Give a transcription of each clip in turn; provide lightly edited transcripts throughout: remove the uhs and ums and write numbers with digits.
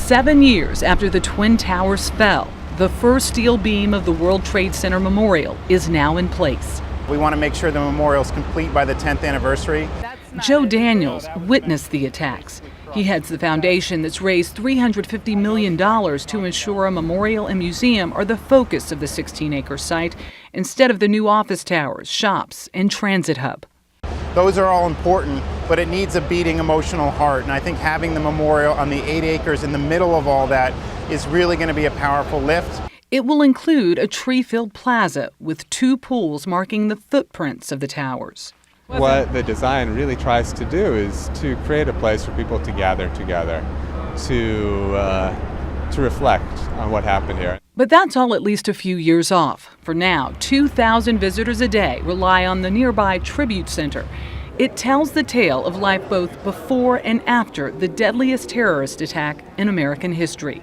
7 years after the Twin Towers fell, the first steel beam of the World Trade Center Memorial is now in place. We want to make sure the memorial is complete by the 10th anniversary. Joe Daniels witnessed the attacks. He heads the foundation that's raised $350 million to ensure a memorial and museum are the focus of the 16-acre site instead of the new office towers, shops, and transit hub. Those are all important, but it needs a beating emotional heart. And I think having the memorial on the 8 acres in the middle of all that is really going to be a powerful lift. It will include a tree-filled plaza with 2 pools marking the footprints of the towers. What the design really tries to do is to create a place for people to gather together, to reflect on what happened here. But that's all at least a few years off. For now, 2,000 visitors a day rely on the nearby Tribute Center. It tells the tale of life both before and after the deadliest terrorist attack in American history.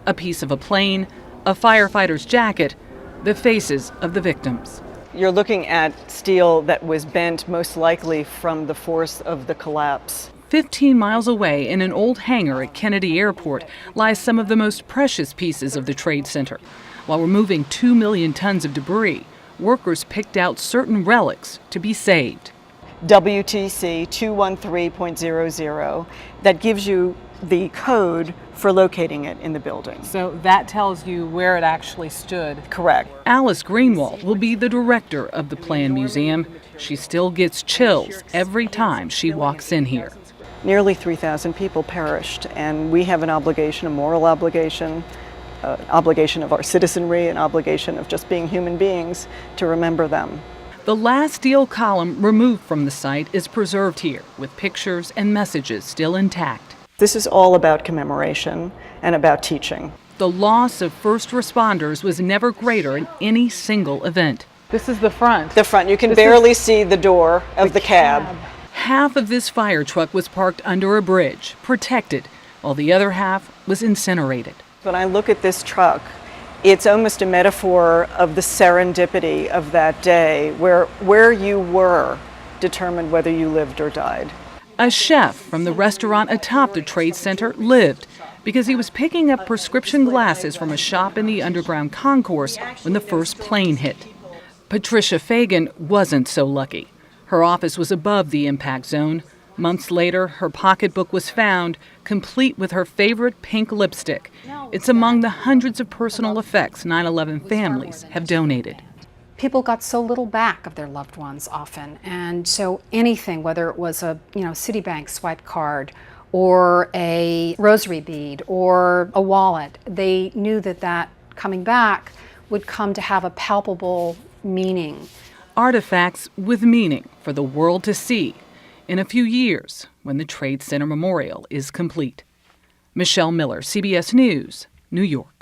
A piece of a plane, a firefighter's jacket, the faces of the victims. You're looking at steel that was bent most likely from the force of the collapse. 15 miles away in an old hangar at Kennedy Airport lies some of the most precious pieces of the Trade Center. While removing 2 million tons of debris, workers picked out certain relics to be saved. WTC 213.00, that gives you the code for locating it in the building. So that tells you where it actually stood. Correct. Alice Greenwald will be the director of the Planned Museum. She still gets chills every time she walks in here. Nearly 3,000 people perished, and we have an obligation, a moral obligation, obligation of our citizenry, an obligation of just being human beings to remember them. The last steel column removed from the site is preserved here, with pictures and messages still intact. This is all about commemoration and about teaching. The loss of first responders was never greater in any single event. This is the front. The front. You can barely see the door of the cab. Half of this fire truck was parked under a bridge, protected, while the other half was incinerated. When I look at this truck, it's almost a metaphor of the serendipity of that day, where you were determined whether you lived or died. A chef from the restaurant atop the Trade Center lived because he was picking up prescription glasses from a shop in the underground concourse when the first plane hit. Patricia Fagan wasn't so lucky. Her office was above the impact zone. Months later, her pocketbook was found, complete with her favorite pink lipstick. It's among the hundreds of personal effects 9/11 families have donated. People got so little back of their loved ones often, and so anything, whether it was a Citibank swipe card or a rosary bead or a wallet, they knew that coming back would come to have a palpable meaning. Artifacts with meaning for the world to see in a few years when the Trade Center Memorial is complete. Michelle Miller, CBS News, New York.